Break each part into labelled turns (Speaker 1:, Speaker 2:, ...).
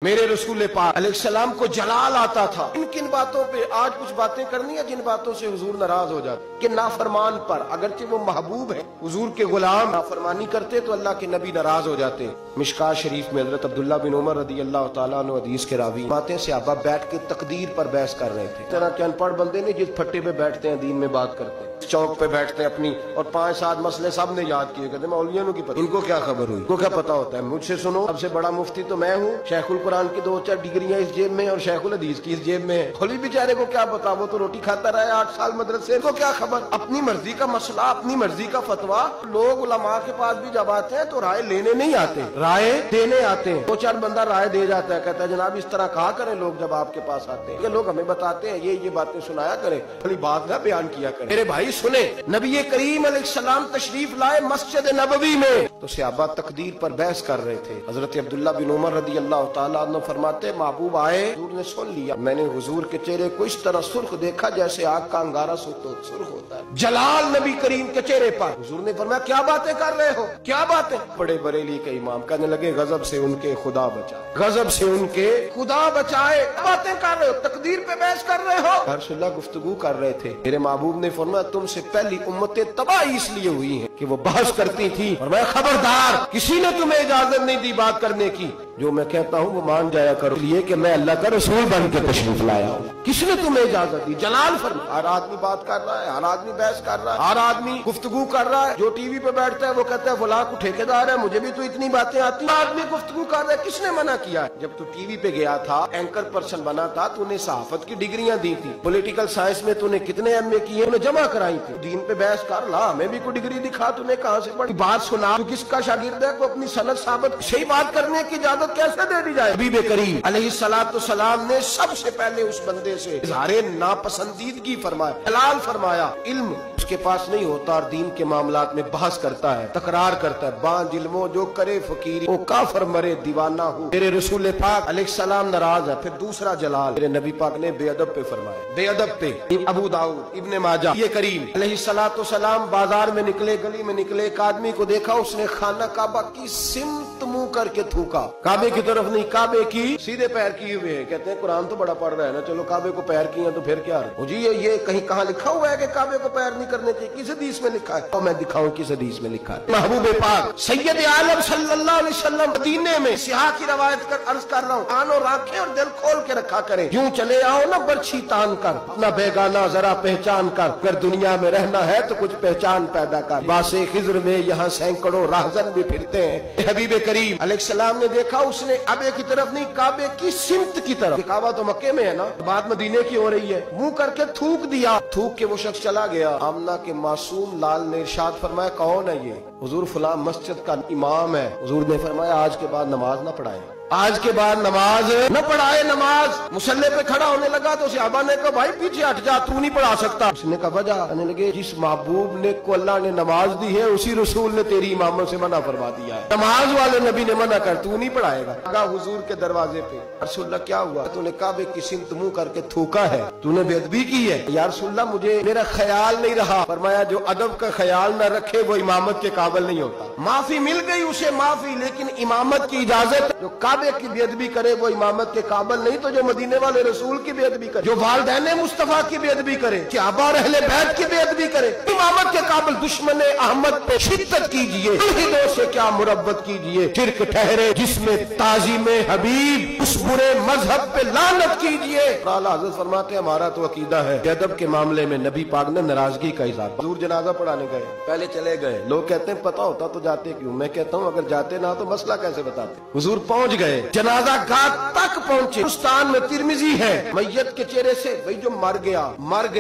Speaker 1: میرے رسول پاک علیہ السلام کو جلال آتا تھا. ان کن باتوں پہ آج کچھ باتیں کرنی ہے جن باتوں سے حضور ناراض ہو جاتے کہ نافرمان پر اگرچہ وہ محبوب ہے حضور کے غلام نافرمانی کرتے تو اللہ کے نبی ناراض ہو جاتے. مشکاۃ شریف میں حضرت عبداللہ بن عمر رضی اللہ تعالیٰ عنہ حدیث کے راوی باتیں صحابہ بیٹھ کے تقدیر پر بحث کر رہے تھے. طرح کے ان پڑھ بندے نے جس پھٹے پہ بیٹھتے ہیں دین میں بات کرتے ہیں, چوک پہ بیٹھتے ہیں اپنی اور 5-7 مسئلے سب نے یاد کیے, کہتے ہیں مولویوں کی پتہ, ان کو کیا خبر ہوئی, ان کو کیا پتا ہوتا ہے. مجھ سے سنو, سب سے بڑا مفتی تو میں ہوں, شیخ القرآن کی 2-4 ڈگریاں اس جیب میں اور شیخ الحدیث کی اس جیب میں ہے. کھلی بیچارے کو کیا پتا, وہ تو روٹی کھاتا رہا ہے 8 سال مدرسے, کو کیا خبر. اپنی مرضی کا مسئلہ, اپنی مرضی کا فتوا. لوگ علماء کے پاس بھی جب آتے ہیں تو رائے لینے نہیں آتے, رائے دینے آتے ہیں. 2-4 بندہ رائے دے جاتا ہے, کہتا ہے جناب اس طرح کہا کریں لوگ جب آپ کے پاس آتے ہیں, یہ لوگ ہمیں بتاتے ہیں یہ باتیں سنایا کریں, خالی بات نہ بیان کیا کریں. میرے بھائی سنیں, نبی کریم علیہ السلام تشریف لائے مسجد نبوی میں تو صحابہ تقدیر پر بحث کر رہے تھے. حضرت عبداللہ بن عمر رضی اللہ تعالیٰ عنہ فرماتے محبوب آئے, حضور نے سن لیا, میں نے حضور کے چہرے کو اس طرح سرخ دیکھا جیسے آگ کا انگارہ سرخ ہوتا ہے. جلال نبی کریم کے چہرے پر. حضور نے فرمایا کیا باتیں کر رہے ہو, کیا باتیں. بڑے بریلی کے امام کہنے لگے غضب سے ان کے خدا بچائے, غضب سے ان کے خدا بچائے. باتیں کر رہے ہو, تقدیر پہ بحث کر رہے ہو. رسول اللہ گفتگو کر رہے تھے. میرے محبوب نے فرمایا تم سے پہلی امتیں تباہی اس لیے ہوئی ہیں کہ وہ بحث کرتی تھی, اور میں خبردار کسی نے تمہیں اجازت نہیں دی بات کرنے کی, جو میں کہتا ہوں وہ مان جایا کرو, لیے کہ میں اللہ کا رسول بن کے تشریف لایا ہوں. کس نے تمہیں اجازت دی. جلال فرما. ہر آدمی بات کر رہا ہے, ہر آدمی بحث کر رہا ہے, ہر آدمی گفتگو کر رہا ہے. جو ٹی وی پہ بیٹھتا ہے وہ کہتا ہے فلاں کو ٹھیکیدار ہے, مجھے بھی تو اتنی باتیں آتی ہیں. آدمی گفتگو کر رہا ہے, کس نے منع کیا. جب تو ٹی وی پہ گیا تھا, اینکر پرسن بنا تھا, تو نے صحافت کی ڈگریاں دی تھی, پولیٹیکل سائنس میں تو نے کتنے ایم اے کیے, انہیں جمع کرائی تھی. دین پہ بحث کر لا, ہمیں بھی کوئی ڈگری دکھا, تو نے کہاں سے پڑھی. بات سنا, تو کس کا شاگرد ہے کو اپنی سند ثابت, صحیح بات کرنے کی اجازت کیسے دے دی جائے. حبیب کریم علیہ السلام نے سب سے پہلے اس بندے سے اظہار ناپسندیدگی فرمایا, حلال فرمایا. علم اس کے پاس نہیں ہوتا اور دین کے معاملات میں بحث کرتا ہے, تکرار کرتا ہے. بانج علموں جو کرے فقیری وہ کافر مرے دیوانہ ہو. میرے رسول پاک علیہ السلام ناراض ہے. پھر دوسرا جلال میرے نبی پاک نے بے ادب پہ فرمایا, بے ادب پہ. ابو داؤد, ابن ماجہ. یہ کریم علیہ السلام بازار میں نکلے, گلی میں نکلے, ایک آدمی کو دیکھا, اس نے خانہ کعبہ کی سمت منہ کر کے تھوکا. کعبے کی طرف نہیں, کعبے کی سیدھے پیر کیے ہوئے ہیں. کہتے ہیں قرآن تو بڑا پڑھ رہا ہے نا, چلو کعبے کو پیر کیے تو پھر کیا ہے جی. یہ کہیں کہاں لکھا ہوا ہے کہ کعبے کو پیر نہیں کرنے چاہیے, کس حدیث میں لکھا ہے؟ تو میں دکھاؤں کس حدیث میں لکھا ہے. محبوب پاک سید عالم صلی اللہ علیہ وسلم مدینے میں سیاح کی روایت کر عرض کر رہا ہوں, کان اور آنکھیں اور دل کھول کے رکھا کریں. یوں چلے آؤ نا برچھی تان کر, اپنا بیگانہ ذرا پہچان کر, اگر دنیا میں رہنا ہے تو کچھ پہچان پیدا کر. باسے خضر میں یہاں سینکڑوں راہزن بھی پھرتے ہیں. حبیب کریم علیہ السلام نے دیکھا, اس نے کعبے کی طرف نہیں, کعبے کی سمت کی طرف. کعبہ تو مکے میں ہے نا, بات مدینے کی ہو رہی ہے. منہ کر کے تھوک دیا, تھوک کے وہ شخص چلا گیا. آمنہ کے معصوم لال نے ارشاد فرمایا کون ہے یہ؟ حضور فلاں مسجد کا امام ہے. حضور نے فرمایا آج کے بعد نماز نہ پڑھائے, آج کے بعد نماز نہ پڑھائے. نماز مصلی پہ کھڑا ہونے لگا تو صحابہ نے کہا بھائی پیچھے ہٹ جا, تو نہیں پڑھا سکتا. اس نے کہا وجہ, کہنے لگے جس محبوب نے کو اللہ نے نماز دی ہے اسی رسول نے تیری امامت سے منع فرما دیا ہے. نماز والے نبی نے منع کر, تو نہیں پڑھائے گا. کہا حضور کے دروازے پہ, رسول اللہ کیا ہوا؟ تو نے کعبے کی سمت منہ کر کے تھوکا ہے, تو نے بے ادبی کی ہے. یا رسول اللہ مجھے میرا خیال نہیں رہا. فرمایا جو ادب کا خیال نہ رکھے وہ امامت کے قابل نہیں ہوتا. معافی مل گئی اسے معافی, لیکن امامت کی اجازت. جو کعبے کی بے ادبی کرے وہ امامت کے قابل نہیں, تو جو مدینے والے رسول کی بے ادبی کرے, جو والدین مصطفیٰ کی بے ادبی کرے, صحابہ اور اہل بیت کی بے ادبی کرے, امامت کے قابل. دشمن احمد پہ شدت کیجئے, توحیدوں سے کیا مربت کیجئے, شرک ٹھہرے جس میں تعظیم حبیب, اس برے مذہب پہ لعنت کیجئے. اعلیٰ حضرت فرماتے ہیں ہمارا تو عقیدہ ہے بے ادب کے معاملے میں نبی پاک نے ناراضگی کا اظہار. حضور جنازہ پڑھانے گئے, پہلے چلے گئے. لوگ کہتے ہیں پتہ ہوتا تو جاتے کیوں. میں کہتا ہوں اگر جاتے نہ تو مسئلہ کیسے بتاتے. حضور پہنچ گئے, جنازہ گاہ تک پہنچے. ہندوستان میں ترمذی ہے, میت کے چہرے سے بھئی جو مر گیا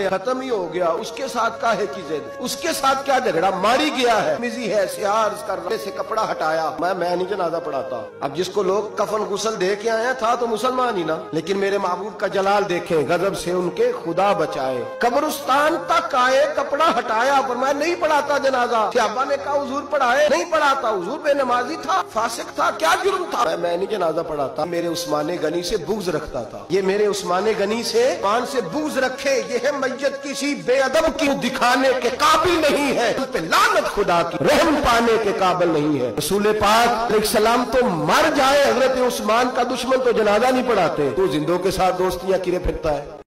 Speaker 1: ختم ہی ہو گیا, اس کے ساتھ کاہے کی زد, اس کے ساتھ کیا جھگڑا, ماری گیا ہے. ترمذی ہے, سیاہ کر رہے سے کپڑا ہٹایا. میں نہیں جنازہ پڑھاتا. اب جس کو لوگ کفن غسل دے کے آئے تھا تو مسلمان ہی نا, لیکن میرے محبوب کا جلال دیکھیں, غضب سے ان کے خدا بچائے. قبرستان تک آئے, کپڑا ہٹایا, فرمایا نہیں پڑھاتا جنازہ. صحابہ نے کہا حضور پڑھائے, نہیں پڑھاتا. حضور بے نمازی تھا, فاسق تھا, کیا جرم تھا؟ میں نہیں جنازہ پڑھاتا. میرے عثمان غنی سے بغض رکھتا تھا. یہ میرے عثمان غنی سے پان سے بغض رکھے, یہ ہے میت کسی بے ادب کی دکھانے کے قابل نہیں ہے, اس پہ لعنت خدا کی, رحم پانے کے قابل نہیں ہے. رسول پاک علیہ السلام تو مر جائے, حضرت عثمان کا دشمن تو جنازہ نہیں پڑھاتے، تو زندوں کے ساتھ دوستیاں کرے پھرتا ہے۔